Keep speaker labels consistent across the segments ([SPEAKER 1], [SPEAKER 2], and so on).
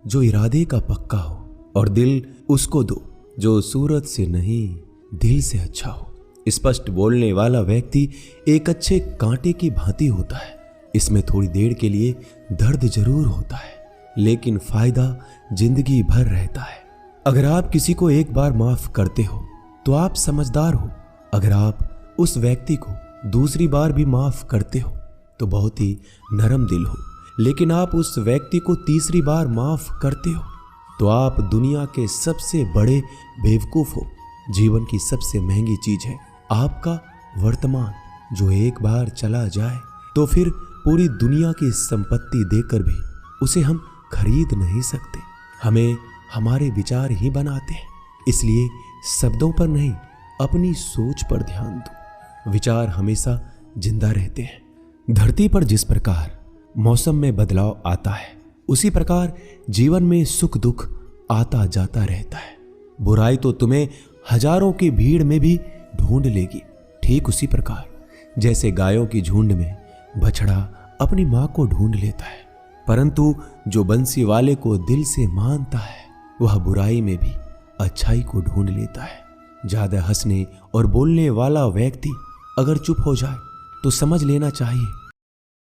[SPEAKER 1] जो इरादे का पक्का हो, और दिल उसको दो जो सूरत से नहीं दिल से अच्छा हो। स्पष्ट बोलने वाला व्यक्ति एक अच्छे कांटे की भांति होता है। इसमें थोड़ी देर के लिए दर्द जरूर होता है, लेकिन फायदा जिंदगी भर रहता है। अगर आप किसी को एक बार माफ करते हो तो आप समझदार हो। अगर आप उस व्यक्ति को दूसरी बार भी माफ करते हो तो बहुत ही नरम दिल हो। लेकिन आप उस व्यक्ति को तीसरी बार माफ करते हो तो आप दुनिया के सबसे बड़े बेवकूफ हो। जीवन की सबसे महंगी चीज है आपका वर्तमान, जो एक बार चला जाए तो फिर पूरी दुनिया की संपत्ति देकर भी उसे हम खरीद नहीं सकते। हमें हमारे विचार ही बनाते हैं, इसलिए शब्दों पर नहीं अपनी सोच पर ध्यान दो। विचार हमेशा जिंदा रहते हैं। धरती पर जिस प्रकार मौसम में बदलाव आता है, उसी प्रकार जीवन में सुख दुख आता जाता रहता है। बुराई तो तुम्हें हजारों की भीड़ में भी ढूंढ लेगी। ठीक उसी प्रकार जैसे गायों की झुंड में बछड़ा अपनी मां को ढूंढ लेता है, परंतु जो बंसी वाले को दिल से मानता है वह बुराई में भी अच्छाई को ढूंढ लेता है। ज्यादा हंसने और बोलने वाला व्यक्ति अगर चुप हो जाए तो समझ लेना चाहिए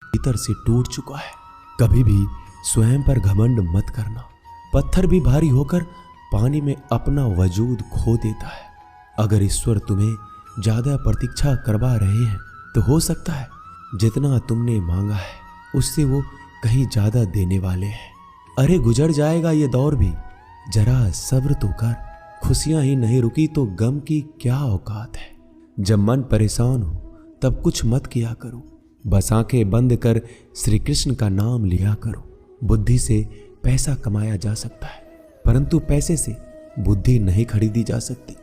[SPEAKER 1] भीतर से टूट चुका है। कभी भी स्वयं पर घमंड मत करना। पत्थर भी भारी होकर पानी में अपना वजूद खो देता है। अगर ईश्वर तुम्हें ज्यादा प्रतीक्षा करवा रहे हैं तो हो सकता है जितना तुमने मांगा है उससे वो कहीं ज्यादा देने वाले हैं। अरे गुजर जाएगा ये दौर भी, जरा सब्र तो कर। खुशियां ही नहीं रुकी तो गम की क्या औकात है। जब मन परेशान हो तब कुछ मत किया करो, बस आंखें बंद कर श्री कृष्ण का नाम लिया करो। बुद्धि से पैसा कमाया जा सकता है, परंतु पैसे से बुद्धि नहीं खरीदी जा सकती।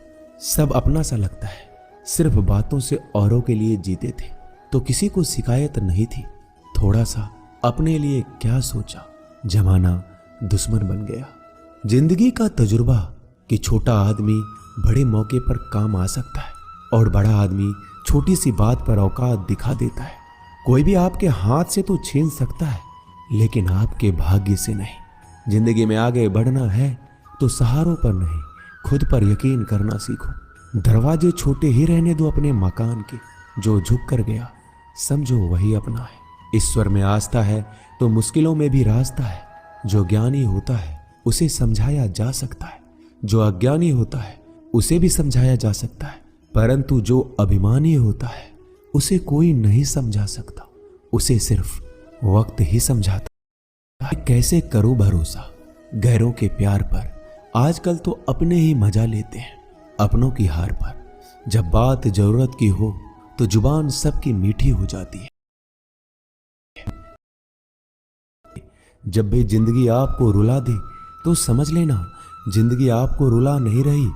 [SPEAKER 1] सब अपना सा लगता है। सिर्फ बातों से औरों के लिए जीते थे तो किसी को शिकायत नहीं थी। थोड़ा सा अपने लिए क्या सोचा, जमाना दुश्मन बन गया। जिंदगी का तजुर्बा कि छोटा आदमी बड़े मौके पर काम आ सकता है और बड़ा आदमी छोटी सी बात पर औकात दिखा देता है। कोई भी आपके हाथ से तो छीन सकता है, लेकिन आपके भाग्य से नहीं। जिंदगी में आगे बढ़ना है तो सहारों पर नहीं, खुद पर यकीन करना सीखो। दरवाजे छोटे ही रहने दो अपने मकान के। जो झुक कर गया समझो वही अपना है। ईश्वर में आस्था है तो मुश्किलों में भी रास्ता है। जो ज्ञानी होता है उसे समझाया जा सकता है, जो अज्ञानी होता है उसे भी समझाया जा सकता है, परंतु जो अभिमानी होता है उसे कोई नहीं समझा सकता। उसे सिर्फ वक्त ही समझाता है। कैसे करो भरोसा गैरों के प्यार पर। आजकल तो अपने ही मजा लेते हैं अपनों की हार पर। जब बात जरूरत की हो तो जुबान सबकी मीठी हो जाती है। जब भी जिंदगी आपको रुला दे तो समझ लेना जिंदगी आपको रुला नहीं रही,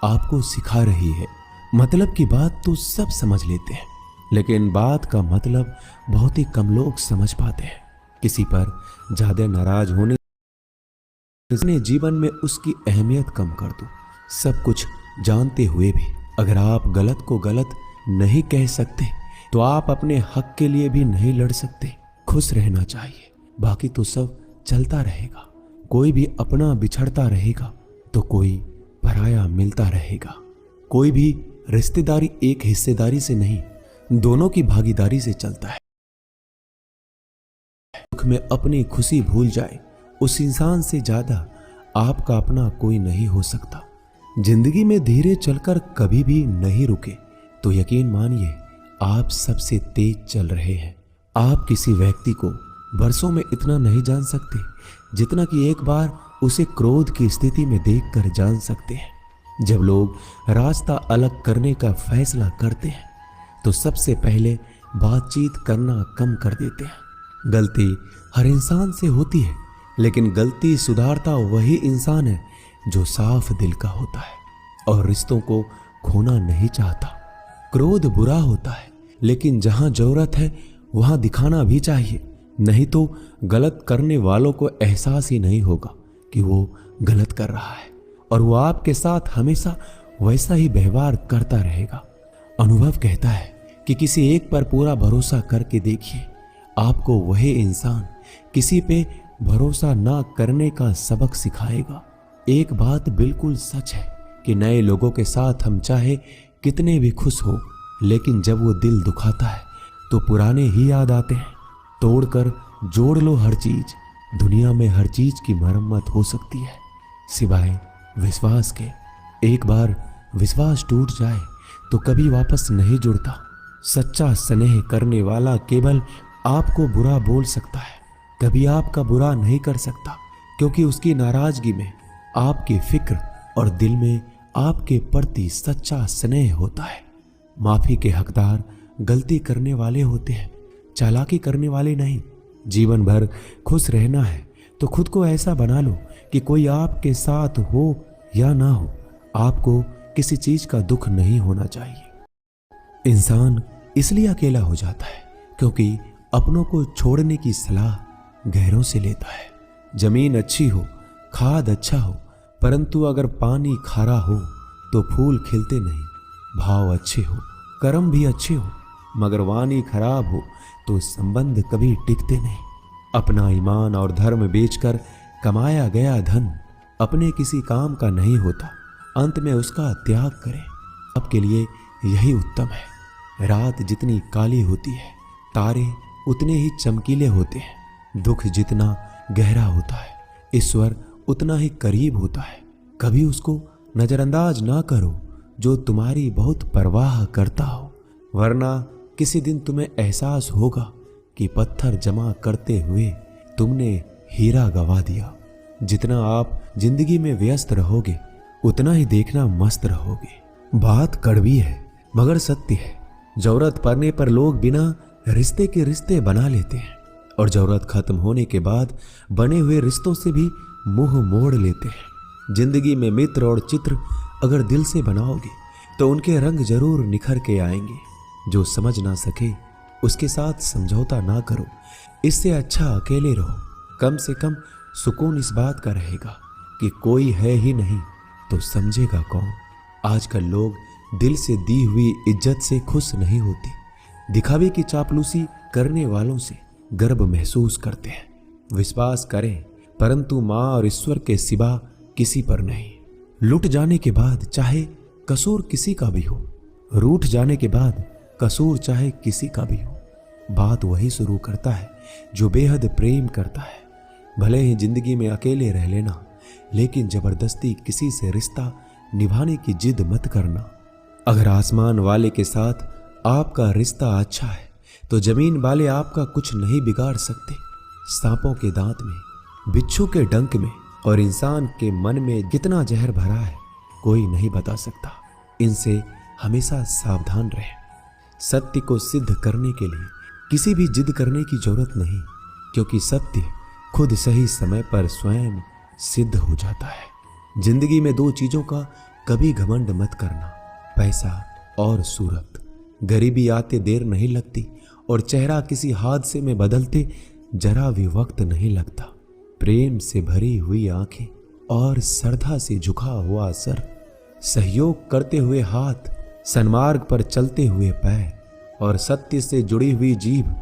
[SPEAKER 1] आपको सिखा रही है। मतलब की बात तो सब समझ लेते हैं, लेकिन बात का मतलब बहुत ही कम लोग समझ पाते हैं। किसी पर ज्यादा नाराज होने अपने जीवन में उसकी अहमियत कम कर दो। सब कुछ जानते हुए भी अगर आप गलत को गलत नहीं कह सकते तो आप अपने हक के लिए भी नहीं लड़ सकते। खुश रहना चाहिए, बाकी तो सब चलता रहेगा। कोई भी अपना बिछड़ता रहेगा तो कोई पराया मिलता रहेगा। कोई भी रिश्तेदारी एक हिस्सेदारी से नहीं, दोनों की भागीदारी से चलता है। दुख में अपनी खुशी भूल जाए उस इंसान से ज्यादा आपका अपना कोई नहीं हो सकता। जिंदगी में धीरे चलकर कभी भी नहीं रुके तो यकीन मानिए आप सबसे तेज चल रहे हैं। आप किसी व्यक्ति को बरसों में इतना नहीं जान सकते जितना कि एक बार उसे क्रोध की स्थिति में देखकर जान सकते हैं। जब लोग रास्ता अलग करने का फैसला करते हैं तो सबसे पहले बातचीत करना कम कर देते हैं। गलती हर इंसान से होती है, लेकिन गलती सुधारता वही इंसान है जो साफ दिल का होता है और रिश्तों को खोना नहीं चाहता। क्रोध बुरा होता है, लेकिन जहां जरूरत है वहां दिखाना भी चाहिए, नहीं तो गलत करने वालों को एहसास ही नहीं होगा कि वो गलत कर रहा है और वो आपके साथ हमेशा वैसा ही व्यवहार करता रहेगा। अनुभव कहता है कि किसी एक पर पूरा भरोसा करके देखिए, आपको वही इंसान किसी पे भरोसा ना करने का सबक सिखाएगा। एक बात बिल्कुल सच है कि नए लोगों के साथ हम चाहे कितने भी खुश हो, लेकिन जब वो दिल दुखाता है तो पुराने ही याद आते हैं। तोड़कर जोड़ लो हर चीज, दुनिया में हर चीज की मरम्मत हो सकती है सिवाय विश्वास के। एक बार विश्वास टूट जाए तो कभी वापस नहीं जुड़ता। सच्चा स्नेह करने वाला केवल आपको बुरा बोल सकता है, कभी आपका बुरा नहीं कर सकता, क्योंकि उसकी नाराजगी में आपकी फिक्र और दिल में आपके प्रति सच्चा स्नेह होता है। माफी के हकदार गलती करने वाले होते हैं, चालाकी करने वाले नहीं। जीवन भर खुश रहना है तो खुद को ऐसा बना लो कि कोई आपके साथ हो या ना हो, आपको किसी चीज का दुख नहीं होना चाहिए। इंसान इसलिए अकेला हो जाता है क्योंकि अपनों को छोड़ने की सलाह गैरों से लेता है। जमीन अच्छी हो, खाद अच्छा हो, परंतु अगर पानी खारा हो तो फूल खिलते नहीं। भाव अच्छे हो, कर्म भी अच्छे हो, मगर वाणी खराब हो तो संबंध कभी टिकते नहीं। अपना ईमान और धर्म बेचकर कमाया गया धन अपने किसी काम का नहीं होता, अंत में उसका त्याग करें। आपके लिए यही उत्तम है। रात जितनी काली होती है, तारे उतने ही चमकीले होते हैं। दुख जितना गहरा होता है, ईश्वर उतना ही करीब होता है। कभी उसको नजरअंदाज ना करो जो तुम्हारी बहुत परवाह करता हो, वरना किसी दिन तुम्हें एहसास होगा कि पत्थर जमा करते हुए तुमने हीरा गवा दिया। जितना आप जिंदगी में व्यस्त रहोगे उतना ही देखना मस्त रहोगे। बात कड़वी है मगर सत्य है। जरूरत पड़ने पर लोग बिना रिश्ते के रिश्ते बना लेते हैं और जरूरत खत्म होने के बाद बने हुए रिश्तों से भी मुंह मोड़ लेते हैं। जिंदगी में मित्र और चित्र अगर दिल से बनाओगे तो उनके रंग जरूर निखर के आएंगे। जो समझ ना सके उसके साथ समझौता ना करो, इससे अच्छा अकेले रहो। कम से कम सुकून इस बात का रहेगा कि कोई है ही नहीं तो समझेगा कौन। आजकल लोग दिल से दी हुई इज्जत से खुश नहीं होते, दिखावे की चापलूसी करने वालों से गर्व महसूस करते हैं। विश्वास करें परंतु मां और ईश्वर के सिवा किसी पर नहीं। लुट जाने के बाद चाहे कसूर किसी का भी हो, रूठ जाने के बाद कसूर चाहे किसी का भी हो, बात वही शुरू करता है जो बेहद प्रेम करता है। भले ही जिंदगी में अकेले रह लेना, लेकिन जबरदस्ती किसी से रिश्ता निभाने की जिद मत करना। अगर आसमान वाले के साथ आपका रिश्ता अच्छा है तो जमीन वाले आपका कुछ नहीं बिगाड़ सकते। सांपों के दांत में, बिच्छू के डंक में और इंसान के मन में कितना जहर भरा है कोई नहीं बता सकता। इनसे हमेशा सावधान रहें। सत्य को सिद्ध करने के लिए किसी भी जिद करने की जरूरत नहीं, क्योंकि सत्य खुद सही समय पर स्वयं सिद्ध हो जाता है। जिंदगी में दो चीजों का कभी घमंड मत करना, पैसा और सूरत। गरीबी आते देर नहीं लगती और चेहरा किसी हादसे में बदलते जरा भी वक्त नहीं लगता। प्रेम से भरी हुई आंखें और श्रद्धा से झुका हुआ सर, सहयोग करते हुए हाथ, सन्मार्ग पर चलते हुए पैर और सत्य से जुड़ी हुई जीभ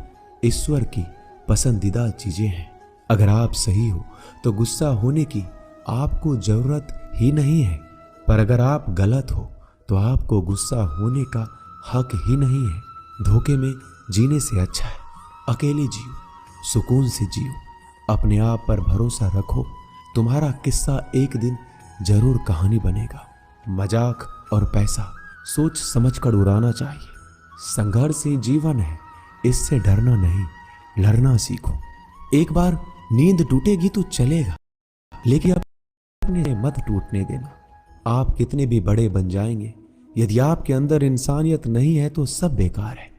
[SPEAKER 1] ईश्वर की पसंदीदा चीजें हैं। अगर आप सही हो तो गुस्सा होने की आपको जरूरत ही नहीं है, पर अगर आप गलत हो तो आपको गुस्सा होने का हक ही नहीं है। धोखे में जीने से अच्छा है अकेले जियो, सुकून से जियो, अपने आप पर भरोसा रखो। तुम्हारा किस्सा एक दिन जरूर कहानी बनेगा। मजाक और पैसा सोच समझकर उड़ाना चाहिए। संघर्ष ही जीवन है, इससे डरना नहीं, लड़ना सीखो। एक बार नींद टूटेगी तो चलेगा, लेकिन अपने मत टूटने देना। आप कितने भी बड़े बन जाएंगे, यदि आपके अंदर इंसानियत नहीं है तो सब बेकार है।